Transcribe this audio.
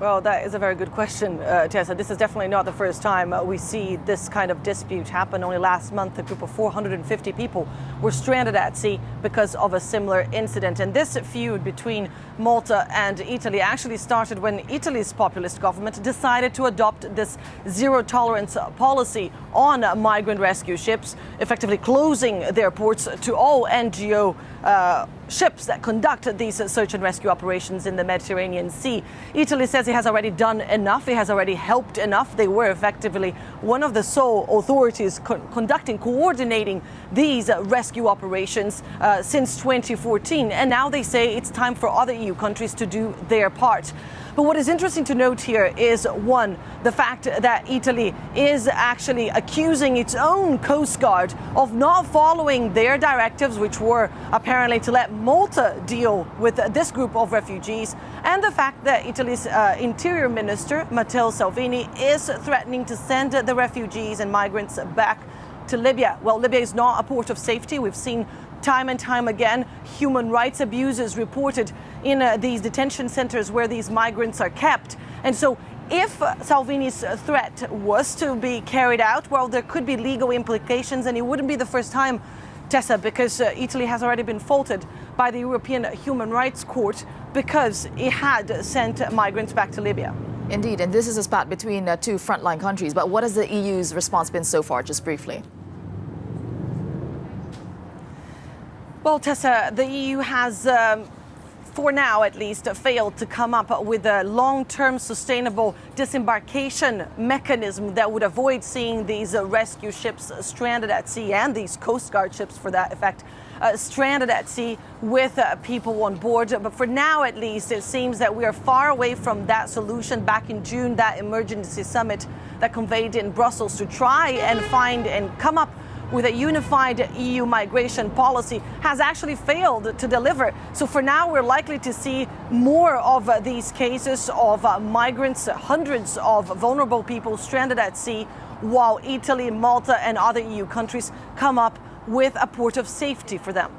Well, that is a very good question, Tessa. This is definitely not the first time we see this kind of dispute happen. Only last month, a group of 450 people were stranded at sea because of a similar incident. And this feud between Malta and Italy actually started when Italy's populist government decided to adopt this zero-tolerance policy on migrant rescue ships, effectively closing their ports to all NGO ships that conduct these search and rescue operations in the Mediterranean Sea. Italy says it has already done enough. It has already helped enough. They were effectively one of the sole authorities coordinating these rescue operations since 2014. And now they say it's time for other EU countries to do their part. But what is interesting to note here is, one, the fact that Italy is actually accusing its own Coast Guard of not following their directives, which were apparently to let Malta deal with this group of refugees, and the fact that Italy's Interior Minister, Matteo Salvini, is threatening to send the refugees and migrants back to Libya. Well, Libya is not a port of safety. We've seen time and time again human rights abuses reported in these detention centers where these migrants are kept. And so if Salvini's threat was to be carried out, well, there could be legal implications, and it wouldn't be the first time, Tessa, because Italy has already been faulted by the European Human Rights Court because it had sent migrants back to Libya. Indeed, and this is a spat between two frontline countries. But what has the EU's response been so far, just briefly? Well, Tessa, the EU has, for now at least, failed to come up with a long-term sustainable disembarkation mechanism that would avoid seeing these rescue ships stranded at sea, and these Coast Guard ships, for that effect, stranded at sea with people on board. But for now, at least, it seems that we are far away from that solution. Back in June, that emergency summit that convened in Brussels to try and find and come up with a unified EU migration policy has actually failed to deliver. So for now, we're likely to see more of these cases of migrants, hundreds of vulnerable people stranded at sea, while Italy, Malta and other EU countries come up with a port of safety for them.